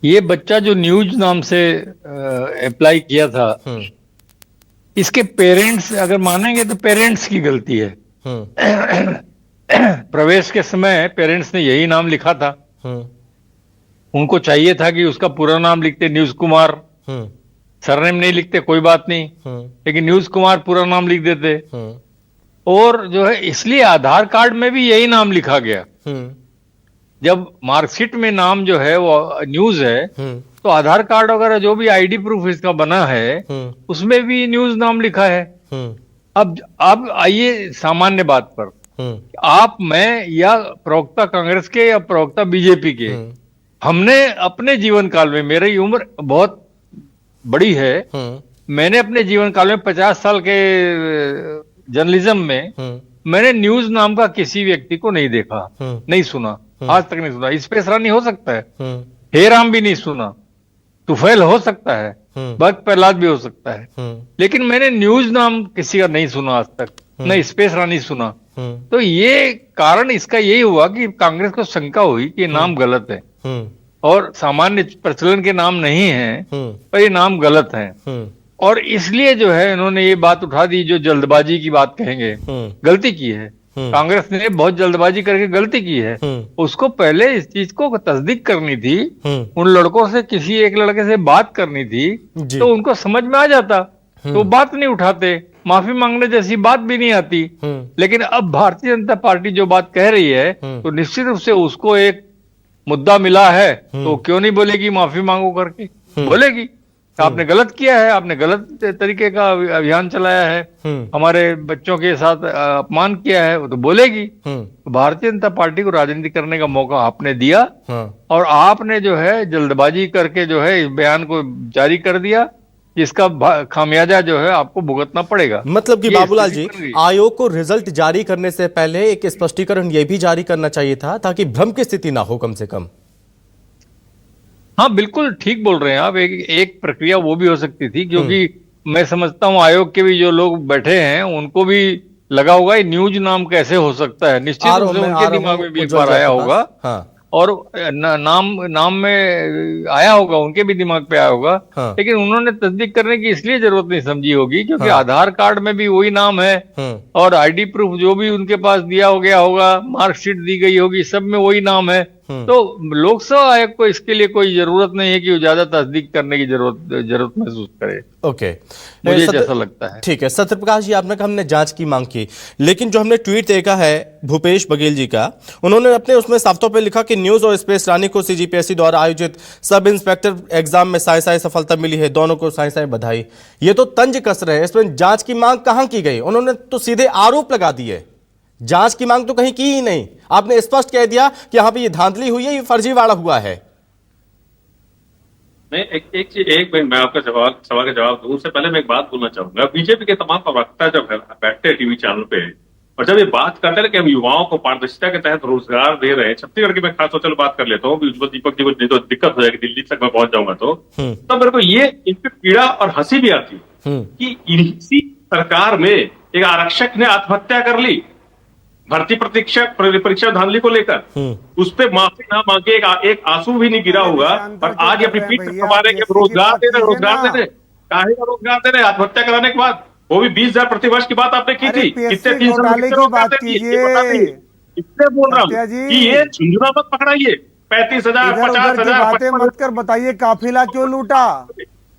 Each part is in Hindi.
ये बच्चा जो न्यूज नाम से अप्लाई किया था, हम्म। इसके पेरेंट्स अगर मानेंगे तो पेरेंट्स की गलती है। हम्म। प्रवेश के समय पेरेंट्स ने यही नाम लिखा था। हम्म। उनको चाहिए था कि उसका पूरा नाम लिखते न्यूज कुमार, हम्म। सरनेम नहीं लिखते कोई बात नहीं, हम्म। लेकिन न्यूज कुमार पूरा नाम लिख देते। हम्म। और जो है इसलिए आधार कार्ड में भी यही नाम लिखा गया। हम्म। जब मार्कशीट में नाम जो है वो न्यूज है, हम्म। तो आधार कार्ड वगैरह जो भी आईडी प्रूफ इसका बना है हम्म। उसमें भी न्यूज नाम लिखा है। हम्म। अब आइए सामान्य बात पर। हम्म। आप, मैं या प्रवक्ता कांग्रेस के या प्रवक्ता बीजेपी के, हम्म। हमने अपने जीवन काल में, मेरी उम्र बहुत बड़ी है, हम्म। मैंने अपने जीवन काल में 50 साल के जर्नलिज्म में हम्म। मैंने न्यूज नाम का किसी व्यक्ति को नहीं देखा, हम्म। नहीं सुना, आज तक नहीं सुना। स्पेस रानी हो सकता है, हम्म। हेराम भी नहीं सुना, तुफैल हो सकता है, हम्म। भक्त प्रहलाद भी हो सकता है, हम्म। लेकिन मैंने न्यूज नाम किसी का नहीं सुना आज तक, हम्म। न स्पेस रानी सुना। हम्म। तो ये कारण इसका यही हुआ कि कांग्रेस को शंका हुई कि ये नाम गलत है, हम्म। और सामान्य प्रचलन के नाम नहीं है, हम्म। पर ये नाम गलत है। हम्म। और इसलिए जो है इन्होंने ये बात उठा दी, जो जल्दबाजी की बात कहेंगे, हम्म। गलती की है। हम्म। कांग्रेस ने बहुत जल्दबाजी करके गलती की है। हम्म। उसको पहले इस चीज को तस्दीक करनी थी, हम्म। उन लड़कों से किसी एक लड़के से बात करनी थी, जी। तो उनको समझ में आ जाता, तो बात नहीं उठाते, माफी मांगने जैसी बात भी नहीं आती। हम्म। लेकिन अब भारतीय जनता पार्टी जो बात कह रही है, तो निश्चित रूप से उसको एक मुद्दा मिला है, तो क्यों नहीं बोलेगी माफी मांगो करके, बोलेगी। आपने गलत किया है, आपने गलत तरीके का अभियान चलाया है, हमारे बच्चों के साथ अपमान किया है, वो तो बोलेगी। तो भारतीय जनता पार्टी को राजनीति करने का मौका आपने दिया, हाँ। और आपने जो है जल्दबाजी करके जो है इस बयान को जारी कर दिया, जिसका खामियाजा जो है आपको भुगतना पड़ेगा। मतलब कि ये बाबूलाल स्थिति जी, बन गई। आयोग को रिजल्ट जारी करने से पहले एक स्पष्टीकरण यह भी जारी करना चाहिए था, ताकि भ्रम की स्थिति ना हो कम से कम। हाँ बिल्कुल ठीक बोल रहे हैं आप। एक प्रक्रिया वो भी हो सकती थी, क्योंकि मैं समझता हूँ आयोग के भी जो लोग बैठे हैं उनको भी लगा होगा ये न्यूज नाम कैसे हो सकता है, निश्चित रूप से उनके दिमाग में भी एक बार आया होगा। हाँ। और नाम नाम में आया होगा, उनके भी दिमाग पे आया होगा। हाँ। लेकिन उन्होंने तस्दीक करने की इसलिए जरूरत नहीं समझी होगी, क्योंकि हाँ। आधार कार्ड में भी वही नाम है, और आईडी प्रूफ जो भी उनके पास दिया हो गया होगा, मार्कशीट दी गई होगी, सब में वही नाम है। तो लोकसेवा आयोग को इसके लिए कोई जरूरत नहीं है कि वो ज्यादा तस्दीक करने की जरूरत महसूस करे। ओके, मुझे जैसा लगता है। ठीक है सत्यप्रकाश जी, आपने कहा हमने जांच की मांग की, लेकिन जो हमने ट्वीट देखा है भूपेश बघेल जी का, उन्होंने अपने उसमें साफ तौर पे लिखा कि न्यूज और स्पेस रानी को सीजीपीएससी द्वारा आयोजित सब इंस्पेक्टर एग्जाम में साई साई सफलता मिली है, दोनों को साई साई बधाई। ये तो तंज कस रहे हैं, इसमें जांच की मांग कहां की गई? उन्होंने तो सीधे आरोप लगा दिए, जांच की मांग तो कहीं की ही नहीं। आपने स्पष्ट कह दिया कि यहां पे ये धांधली हुई है, ये फर्जीवाड़ा हुआ है। नहीं, एक मिनट मैं आपका सवाल का जवाब दूं उससे पहले मैं एक बात बोलना चाहूंगा। बीजेपी के तमाम प्रवक्ता जब बैठते हैं टीवी चैनल पे और जब ये बात करते हैं कि हम युवाओं को पारदर्शिता के तहत रोजगार दे रहे हैं, छत्तीसगढ़ की मैं खास तौर बात कर लेता हूँ, उज्जवल दीपक जी को नहीं तो दिक्कत हो जाएगी, दिल्ली तक मैं पहुंच जाऊंगा तो मेरे को ये इन पे पीड़ा और हंसी भी आती है कि इसी सरकार में एक आरक्षक ने आत्महत्या कर ली भर्ती परीक्षा धांधली को लेकर। उस पे माफी ना मांगे, एक आंसू भी नहीं गिरा हुआ, और आज अपनी पीठ पे कमा रहे कि रोजगार दे रहे, काहे का रोजगार दे रहे आत्महत्या कराने के बाद, वो भी 20,000 प्रतिवर्ष की बात आपने की थी, कितने 300 रोजगार दे दिए, इसलिए बोल रहा हूँ कि ये झुंझुना मत पकड़ाइए। 35,000 50,000 बातें मत कर, बताइए काफिला क्यों लूटा,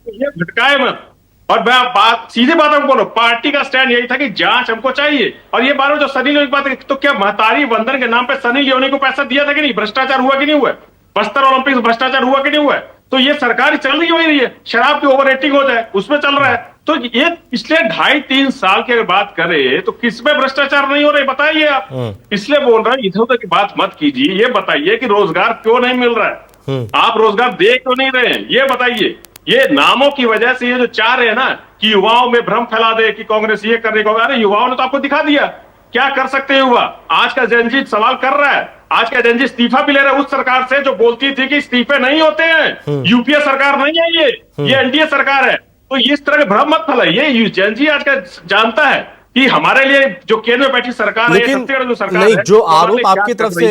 ये भटकाए मत। और मैं सीधी बात आपको बोलो, पार्टी का स्टैंड यही था कि जांच हमको चाहिए। और ये बार जो सनी लियोनी की बात, तो क्या महतारी वंदन के नाम पे सनी लियोनी को पैसा दिया था कि नहीं? भ्रष्टाचार हुआ कि नहीं हुआ? बस्तर ओलंपिक्स भ्रष्टाचार हुआ कि नहीं हुआ? तो ये सरकार चल रही है, शराब की ओवर रेटिंग हो जाए उसमें चल रहा है। तो ये पिछले 2.5-3 साल की अगर बात करें तो किसमें भ्रष्टाचार नहीं हो रहे बताइए आप। इसलिए बोल रहे हैं इधर उधर की बात मत कीजिए, ये बताइए कि रोजगार क्यों नहीं मिल रहा है, आप रोजगार दे क्यों नहीं रहे हैं, ये बताइए। ये नामों की वजह से ये जो चाह रहे हैं ना कि युवाओं में भ्रम फैला दे कि कांग्रेस ये करने को, अरे युवाओं ने तो आपको दिखा दिया क्या कर सकते हैं युवा। आज का जनजीत सवाल कर रहा है, आज का जनजीत इस्तीफा भी ले रहा है उस सरकार से जो बोलती थी कि इस्तीफे नहीं होते हैं, यूपीए सरकार नहीं है ये एनडीए सरकार है। तो इस तरह के भ्रम मत फैलाइए। जनजी आज का जानता है कि हमारे लिए जो केंद्र में बैठी सरकार है, छत्तीसगढ़ जो सरकार नहीं, है, जो आरोप आपकी तरफ से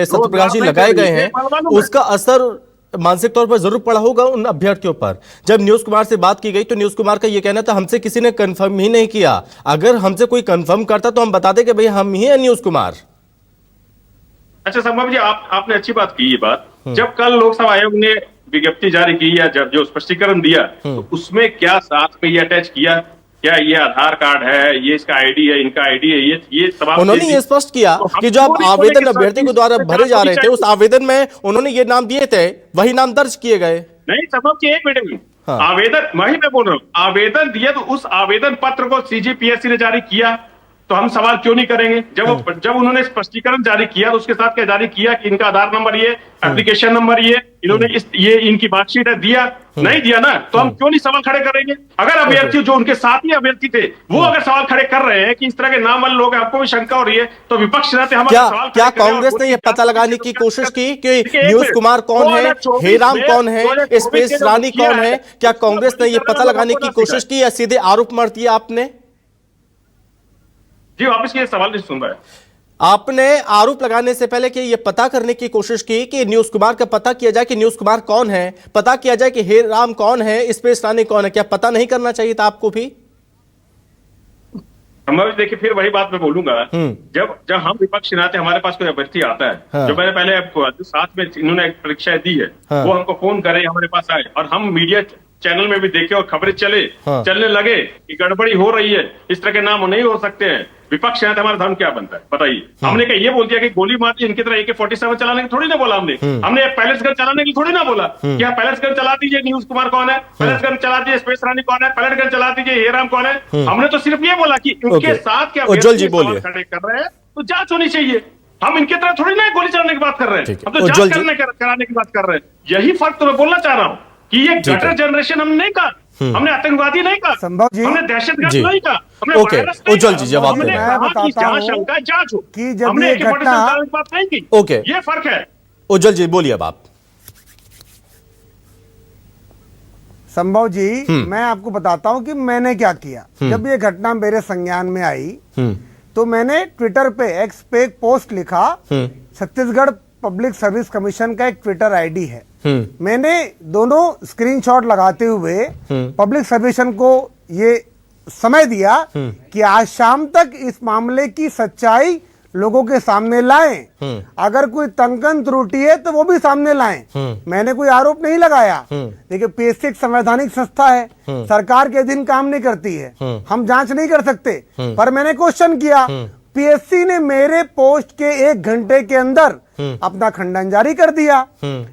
सत्यप्रकाश जी लगाए गए हैं, उसका असर मानसिक तौर पर जरूर पड़ा होगा उन अभ्यर्थियों पर। जब न्यूज कुमार से बात की गई तो न्यूज कुमार का यह कहना था हमसे किसी ने कंफर्म ही नहीं किया, अगर हमसे कोई कंफर्म करता तो हम बताते कि भाई हम ही हैं न्यूज कुमार। अच्छा संभव जी, आपने अच्छी बात की ये बात। जब कल लोकसभा आयोग ने विज्ञप्ति जारी की या जब जो स्पष्टीकरण दिया तो उसमें क्या साथ में ये अटैच किया, क्या ये आधार कार्ड है, ये इसका आईडी है, इनका आईडी है, ये तमाम उन्होंने ये स्पष्ट किया तो कि जो अब आवेदन अभ्यर्थी के द्वारा भरे जा रहे थे उस चाहिए। आवेदन में उन्होंने ये नाम दिए थे, वही नाम दर्ज किए गए। नहीं संभव जी, एक मिनट में हाँ। आवेदन वही मैं बोल रहा हूँ, आवेदन दिया तो उस आवेदन पत्र को सीजीपीएससी ने जारी किया तो हम सवाल क्यों नहीं करेंगे। जब उन्होंने स्पष्टीकरण जारी किया तो उसके साथ क्या जारी किया कि इनका आधार नंबर ये, एप्लीकेशन नंबर ये, इन्होंने ये इनकी मार्कशीट है, दिया नहीं दिया ना, तो हम क्यों नहीं सवाल खड़े करेंगे। अगर अभ्यर्थी जो उनके साथ ही अभ्यर्थी थे वो अगर सवाल खड़े कर रहे हैं कि इस तरह के नाम वाले लोग हैं, हमको भी शंका हो रही है, तो विपक्ष रहते हमारे सवाल क्या कांग्रेस ने यह पता लगाने की कोशिश की कि न्यूज कुमार कौन है, हेराम कौन है, स्पेस रानी कौन है? क्या कांग्रेस ने यह पता लगाने की कोशिश की या सीधे आरोप मर दिया आपने? जी वापस ये सवाल नहीं सुन रहा है। आपने आरोप लगाने से पहले कि ये पता करने की कोशिश की कि न्यूज कुमार का पता किया जाए कि न्यूज कुमार कौन है, पता किया जाए कि हेराम कौन है, स्पेस रानी कौन है, क्या पता नहीं करना चाहिए था आपको भी? देखिए फिर वही बात मैं बोलूंगा, जब हम विपक्ष नाते हमारे पास कोई अभ्यर्थी आता है, हाँ। जो मैंने पहले आपको साथ में इन्होंने एक परीक्षा दी है, हाँ। वो हमको फोन करे, हमारे पास आए और हम मीडिया चैनल में भी देखे और खबरें चलने लगे कि गड़बड़ी हो रही है, इस तरह के नाम नहीं हो सकते हैं। विपक्ष नाते हमारा धर्म क्या बनता है बताइए। हमने क्या ये बोल दिया कि गोली मार दी, इनकी तरह AK-47 चलाने की थोड़ी ना बोला हमने पैलेस गन चलाने की थोड़ी ना बोला कि आप पैलेस गन चला दीजिए, न्यूज कुमार कौन है, पैलेस गन चला दीजिए, स्पेस रानी कौन है, पैलेस गन चला दीजिए, हेराम कौन है। हमने तो सिर्फ ये बोला कि उनके साथ क्या उज्ज्वल जी बोलिए। खड़े कर रहे हैं तो जांच होनी चाहिए। हम इनके तरह थोड़ी ना गोली चलाने की बात कर रहे हैं, हम तो उज्ज्वल जांच जी। कराने की बात कर रहे हैं। यही फर्क तो मैं बोलना चाह रहा हूँ कि ये गटर जनरेशन हमने नहीं कहा, हमने आतंकवादी नहीं कहा, संभव जी। हमने दहशतगर्द जी। नहीं कहा, हमने ओके, वायरस नहीं उज्ज्वल कहा। जी जवाब हमने दें। कहा मैं कि बताता जांच हूं शंका जांच हो कि जब हमने ये AK-47 घटना- चलाने की बात नहीं की। ओके। ये फर्क है। उज्ज्वल जी बोलिए अब आप। संभव जी, मैं आपको बताता हूं कि मैंने क्या किया। जब ये घटना मेरे संज्ञान में आई तो मैंने ट्विटर पे एक्स पे एक पोस्ट लिखा। छत्तीसगढ़ पब्लिक सर्विस कमीशन का एक ट्विटर आईडी है। मैंने दोनों स्क्रीनशॉट लगाते हुए पब्लिक सर्विसन को ये समय दिया कि आज शाम तक इस मामले की सच्चाई लोगों के सामने लाएं। अगर कोई तंकन त्रुटि है तो वो भी सामने लाएं। मैंने कोई आरोप नहीं लगाया। देखिए पीएससी एक संवैधानिक संस्था है, सरकार के अधीन काम नहीं करती है, हम जांच नहीं कर सकते। पर मैंने क्वेश्चन किया, पीएससी ने मेरे पोस्ट के 1 घंटे के अंदर अपना खंडन जारी कर दिया।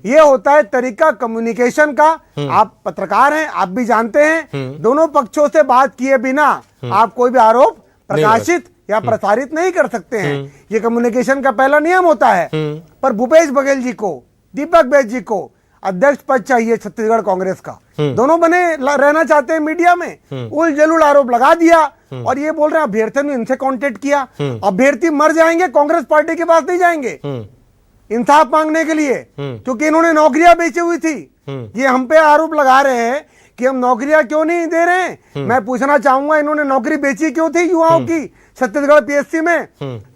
ये होता है तरीका कम्युनिकेशन का। आप पत्रकार हैं, आप भी जानते हैं, दोनों पक्षों से बात किए बिना आप कोई भी आरोप प्रकाशित या प्रसारित नहीं कर सकते हैं। ये कम्युनिकेशन का पहला नियम होता है। पर भूपेश बघेल जी को, दीपक बैज जी को अध्यक्ष पद चाहिए छत्तीसगढ़ कांग्रेस का, दोनों बने रहना चाहते हैं मीडिया में, उल जलूल आरोप लगा दिया और ये बोल रहे हैं अभ्यर्थी ने इनसे कांटेक्ट किया। अभ्यर्थी मर जाएंगे, कांग्रेस पार्टी के पास नहीं जाएंगे इंसाफ मांगने के लिए, क्योंकि इन्होंने नौकरियां बेची हुई थी। ये हम पे आरोप लगा रहे हैं कि हम नौकरियां क्यों नहीं दे रहे हैं। मैं पूछना चाहूंगा, इन्होंने नौकरी बेची क्यों थी युवाओं की छत्तीसगढ़ पीएससी में?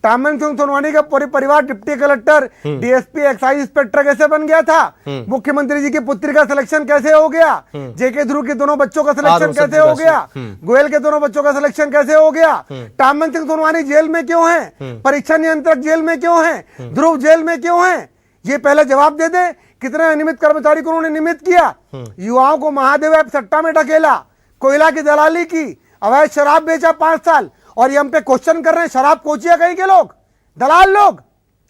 टामन सिंह सोनवानी का परिवार deputy collector, DSP, excise inspector कैसे बन गया था? मुख्यमंत्री जी की पुत्री का सिलेक्शन कैसे हो गया? जेके ध्रुव के दोनों बच्चों का सिलेक्शन कैसे हो गया? गोयल के दोनों बच्चों का सिलेक्शन कैसे हो गया? टामन सिंह सोनवानी जेल में क्यों है? परीक्षा नियंत्रक जेल में क्यों है? ध्रुव जेल में क्यों है? ये पहले जवाब दे दे। कितने अनियमित कर्मचारी को उन्होंने नियमित किया? युवाओं को महादेव ऐप सट्टा में ढकेला, कोयला की दलाली की, अवैध शराब बेचा 5 साल, और ये हम पे क्वेश्चन कर रहे हैं। शराब कोचिया कहीं के लोग, दलाल लोग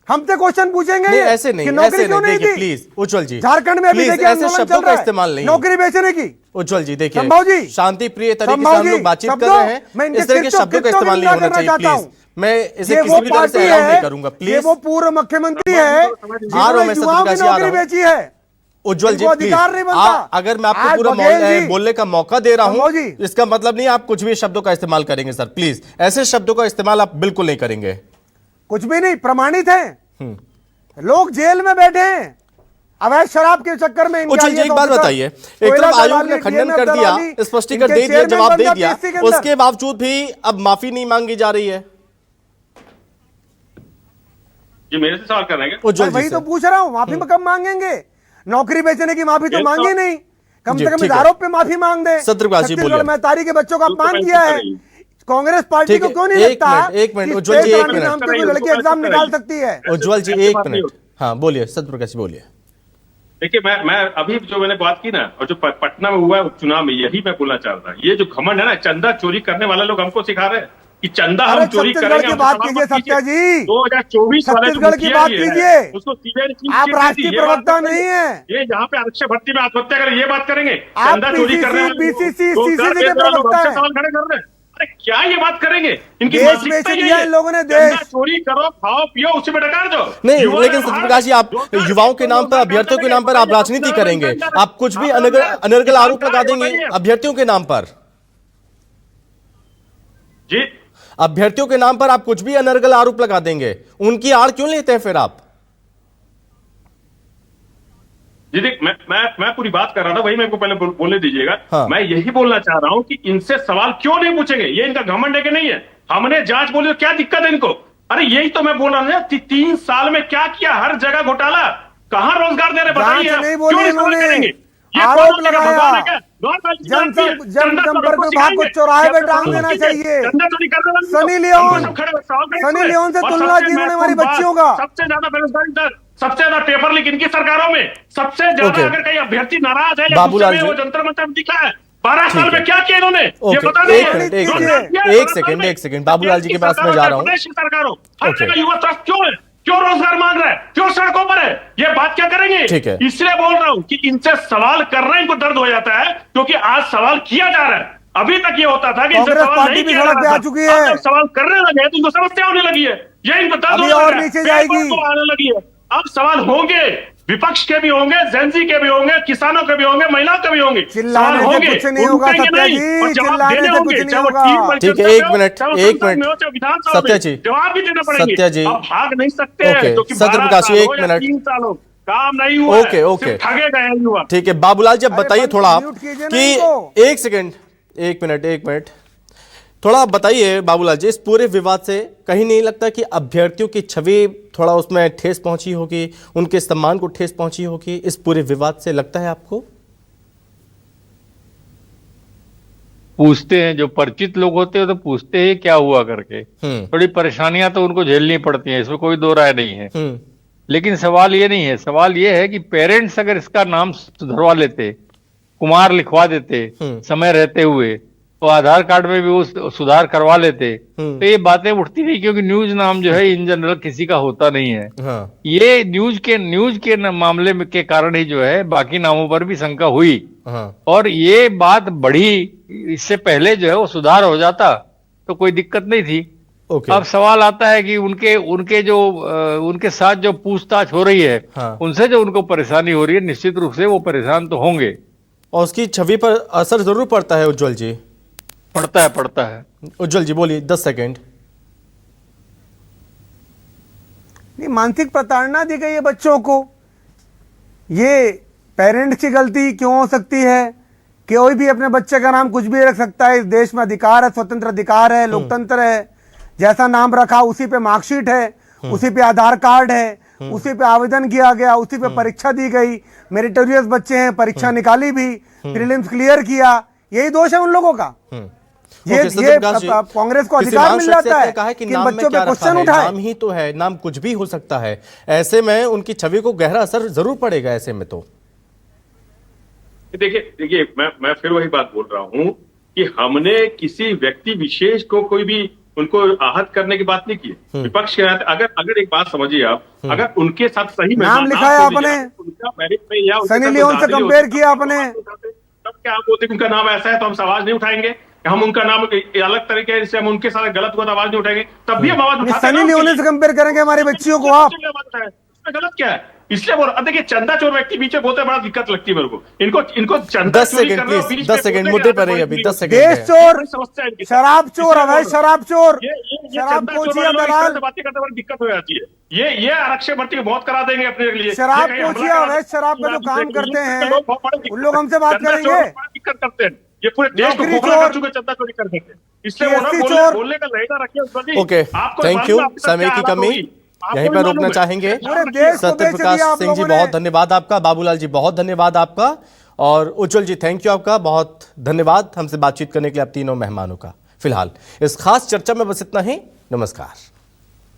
हमसे क्वेश्चन पूछेंगे नहीं, ऐसे नहीं, कि नौकरी ऐसे क्यों नहीं दी? प्लीज उज्ज्वल जी, झारखंड में अभी देखिए ऐसे शब्दों का इस्तेमाल नहीं, नौकरी बेचने की। उज्ज्वल जी देखिए, संभव जी, शांति प्रिय तरीके से हम लोग बातचीत कर रहे हैं, इस तरह के शब्दों का इस्तेमाल नहीं होना चाहिए प्लीज। मैं इसे किसी भी तरह से अलाउ नहीं करूंगा प्लीज। ये वो पूर्व मुख्यमंत्री है आ रहा हूं मैं, युवाओं की नौकरी बेची है। उज्ज्वल जी प्लीज, अधिकार नहीं बनता। अगर मैं आपको आज पूरा बोलने का मौका दे रहा हूं, इसका मतलब नहीं आप कुछ भी शब्दों का इस्तेमाल करेंगे सर। प्लीज ऐसे शब्दों का इस्तेमाल आप बिल्कुल नहीं करेंगे। कुछ भी नहीं, प्रमाणित है। लोग जेल में बैठे हैं अवैध शराब के चक्कर में। उज्ज्वल जी एक बात बताइए, एक तरफ आयोग ने खंडन कर दिया, स्पष्टीकरण दे दिया, जवाब दे दिया, उसके बावजूद भी अब माफी नहीं मांगी जा रही है। जी मेरे से सवाल कर रहे हैं उज्ज्वल जी वही तो पूछ रहा हूं, माफी कब मांगेंगे? नौकरी बेचने की माफी तो ये मांगी तो- नहीं, कम जी, से कम ठीक इस है। आरोप पे माफी मांग दे। सत्यप्रकाश जी, बोलिए। महतारी के बच्चों का अपमान तो किया है, नहीं। कांग्रेस पार्टी ठीक को है, क्यों नहीं एक लगता मिनट, एक मिनट, कि उज्ज्वल जी, श्वेत एक रानी मिनट। नाम की कोई लड़की एग्जाम निकाल सकती है? उज्ज्वल जी, ऐसे एक बात नहीं मिनट, हाँ बोलिए सत्यप्रकाश जी, बोलिए। देखिए मैं अभी जो मैंने बात की ना, और जो पटना में हुआ है उपचुनाव में, यही मैं बोलना चाह रहा था। ये जो घमंड है ना, चंदा चोरी करने वाले लोग हमको सिखा रहे हैं कि चंदा अरे हम चोरी छत्तीसगढ़ करेंगे। की हमसे बात सवाल कीजिए मत कीजिए। सत्या जी, 2024 वाले जो छत्तीसगढ़ की मुखिया बात जी है, कीजिए। उसको सीबीआई ने क्लीन आप चिट दी, राष्ट्रीय ये बात प्रवक्ता करेंगे। नहीं है। ये यहाँ पे आरक्षक भर्ती में आत्महत्या करें, ये बात करेंगे? आप चंदा चोरी PCC, करने वाले लोग, BCC, रोजगार CCC के देने वाले लोग प्रवक्ता हमसे हैं। सवाल खड़े कर रहे हैं। अरे क्या ये बात करेंगे? इनकी देश मानसिकता बेच यही दिया है। इन लोगों ने, चंदा देश। चोरी करो, खाओ पियो, उसी में डकार दो। नहीं, युवा लेकिन बाहर सत्यप्रकाश जी, आप रोजगार युवाओं के नाम पर, रोजगार अभ्यर्थियों के नाम पर आप राजनीति रोजगार करेंगे, रोजगार आप कुछ भी अनर्गल आरोप लगा देंगे अभ्यर्थियों के नाम पर। जी अभ्यर्थियों के नाम पर आप कुछ भी अनर्गल आरोप लगा देंगे, उनकी आड़ क्यों लेते हैं फिर आप? जी देख, मैं पूरी बात कर रहा था, वही मेरे को पहले बोलने दीजिएगा। हाँ। मैं यही बोलना चाह रहा हूं कि इनसे सवाल क्यों नहीं पूछेंगे? ये इनका घमंड है कि नहीं है? हमने जांच बोली तो क्या दिक्कत है इनको? अरे यही तो मैं बोल रहा हूं ना, 3 साल में क्या किया? हर जगह घोटाला, कहां रोजगार दे रहे बताइए जांच आप? नहीं बोली क्यों नहीं सवाल इन्होंने, करेंगे? ये आरोप कौन है? लगाया। भगवान है क्या? भगवान की बात की है। जनसंपर्क को विभाग को सिखाएंगे। चौराहे पे क्या टांग सवाल देना कीजिए? चाहिए। चंदा चोरी करने वाले सनी लोग, लियोन, हमको सब खड़े सवाल खड़े सनी कर रहे हैं। लियोन से और तुलना सबसे की इन्होंने हमारी महत्वपूर्ण बच्चियों बात, का। सबसे ज्यादा बेरोजगारी दर, सबसे ज्यादा पेपर लीक इनकी सरकारों में, सबसे ज्यादा ओके। अगर कहीं अभ्यर्थी नाराज है या बाबूलाल गुस्से में, जी। वो जंतर मंतर में दिखा है। 12 ठीक साल है। में क्या किया इन्होंने? ये ओके, बता एक दीजिए। मिनट, एक रोजगार मिनट, किया है एक 12 साल सेकंड, में। एक सेकंड, बाबूलाल जी के पास मैं जा रहा हूं। प्रदेश की सरकारों हर ओके। जगह युवा त्रास क्यों है? क्यों रोजगार मांग रहा है? क्यों सड़कों पर है? ये बात क्या करेंगे? ठीक है। इसलिए बोल रहा हूं कि इनसे सवाल करना इनको दर्द हो जाता है, क्योंकि आज सवाल किया जा रहा है। अभी तक ये होता था कि इनसे कांग्रेस सवाल पार्टी नहीं भी किया सड़क पे जा आ रहा था। चुकी अब है। जब सवाल करने लगे तो इनको समस्या होने लगी है। ये इनको दर्द अभी होने और लगा है। नीचे पेड़ जाएगी। पौधों आने लगी है। अब सवाल होंगे, विपक्ष के भी होंगे, जेनजी के भी होंगे, किसानों के भी होंगे, महिलाओं के भी होंगे। चिल्लाने सवाल से होंगे, कुछ नहीं होगा, रुकेंगे सत्या नहीं, जी, और जवाब चिल्लाने देने से होंगे, कुछ नहीं चाहे वो होगा। टीम ठीक है, परिचर्चा एक में हो, मिनट, चाहे वो एक संसद में मिनट। हो, चाहे विधानसभा सत्या में, जी। जवाब भी देने पड़ेंगे। सत्या जी। अब भाग नहीं सकते हैं, ओके, क्योंकि सत्यप्रकाश जी, 12 एक साल हो या मिनट। 3 साल हो, काम नहीं हुआ है, ओके, ओके। सिर्फ ठगे गए हैं युवा। ठीक है, बाबूलाल जी, अब अरे बताइए पंच, थोड़ा आप म्यूट कीजिए ना कि इनको। एक सेकंड, एक मिनट, थोड़ा आप बताइए बाबूलाल जी, इस पूरे विवाद से कहीं नहीं लगता कि अभ्यर्थियों की छवि थोड़ा उसमें ठेस पहुंची होगी, उनके सम्मान को ठेस पहुंची होगी इस पूरे विवाद से, लगता है आपको? पूछते हैं, जो परिचित लोग होते हैं तो पूछते हैं क्या हुआ करके। थोड़ी परेशानियां तो उनको झेलनी पड़ती हैं, इसमें कोई दो राय नहीं है। लेकिन सवाल ये नहीं है, सवाल ये है कि पेरेंट्स अगर इसका नाम सुधरवा लेते, कुमार लिखवा देते समय रहते हुए, तो आधार कार्ड में भी वो सुधार करवा लेते, तो ये बातें उठती नहीं, क्योंकि न्यूज नाम जो है इन जनरल किसी का होता नहीं है। हाँ। ये न्यूज के मामले में के कारण ही जो है बाकी नामों पर भी शंका हुई। हाँ। और ये बात बढ़ी, इससे पहले जो है वो सुधार हो जाता तो कोई दिक्कत नहीं थी। ओके। अब सवाल आता है कि उनके साथ जो पूछताछ हो रही है, हाँ। उनसे जो उनको परेशानी हो रही है, निश्चित रूप से वो परेशान तो होंगे। और उसकी छवि पर असर जरूर पड़ता है उज्ज्वल जी। पड़ता है। उज्ज्वल जी बोलिए, 10 सेकंड। नहीं, मानसिक प्रताड़ना दी गई है बच्चों को। ये पेरेंट्स की गलती क्यों हो सकती है? कोई भी अपने बच्चे का नाम कुछ भी रख सकता है, इस देश में अधिकार है, स्वतंत्र अधिकार है, लोकतंत्र है। जैसा नाम रखा उसी पे मार्कशीट है, उसी पे आधार कार्ड है, उसी पे आवेदन किया गया, उसी पे परीक्षा दी गई। मेरिटोरियस बच्चे हैं, परीक्षा निकाली भी, प्रीलिम्स क्लियर किया, यही दोष है उन लोगों का। ये कांग्रेस को अधिकार मिल जाता है कहा कि नाम बच्चों में क्या पे रखा क्वेश्चन है, उठाए। नाम ही तो है, नाम कुछ भी हो सकता है। ऐसे में उनकी छवि को गहरा असर जरूर पड़ेगा ऐसे में। तो देखिए मैं फिर वही बात बोल रहा हूं कि हमने किसी व्यक्ति विशेष को कोई भी उनको आहत करने की बात नहीं की। विपक्ष के नाते अगर एक बात समझिए आप, अगर उनके साथ सही में नाम लिखा है आपने, उनका मेरिट में या सनी लियोन से कंपेयर किया आपने, तब क्या आप बोलते उनका नाम ऐसा है तो हम आवाज नहीं उठाएंगे? हम उनका नाम अलग तरीके से हम उनके साथ गलत हुआ तो आवाज नहीं उठाएंगे? तब भी हम आवाज उठाते हैं। सनी लियोन से कंपेयर करेंगे हमारी बच्चियों को आप? इसमें गलत क्या है? इसलिए बोल रहा, देखिए चंदा चोर व्यक्ति बीच में बोलते बड़ा दिक्कत लगती है मेरे को। इनको चंदा 10 चोरी सेकंड करना और प्लीज, बीच 10 में सेकंड बोलने मुद्दे के पर रही आगे अभी, कोई 10 सेकंड देश है। चोर, समस्या है इनकी। शराब चोर, इसलिए अवैध बोल शराब चोर, ये शराब चंदा चोर पोछिया वाले लोग इस तरह दलाल, से बातें करते बड़ी दिक्कत हो जाती है। ये आरक्षक भर्ती को बहुत करा देंगे अपने लिए। शराब ये कहीं हमला पोछिया, करा अवैध शराब का जो देंगे। काम करते हैं, लोग बहुत बड़ी उन लोग हमसे बात चंदा चोर करेंगे। बड़ा दिक्कत करते हैं। ये पूरे देश को नौकरी खोखला चोर, कर चुके चंदा चोरी कर देते हैं। इसलिए वो ना TSC चोर। बोलने का लहजा रखिए उस पर भी। ओके, आपको थैंक मालूम यू। है आपके साथ समय क्या की हालत कमी, होगी? यहीं पर रोकना चाहेंगे। पूरे देश को सत्य बेच प्रकाश दिया आप सिंह जी लोगों ने। बहुत धन्यवाद आपका, बाबूलाल जी बहुत धन्यवाद आपका, और उज्जवल जी थैंक यू आपका, बहुत धन्यवाद हमसे बातचीत करने के लिए आप तीनों मेहमानों का। फिलहाल इस खास चर्चा में बस इतना ही। नमस्कार।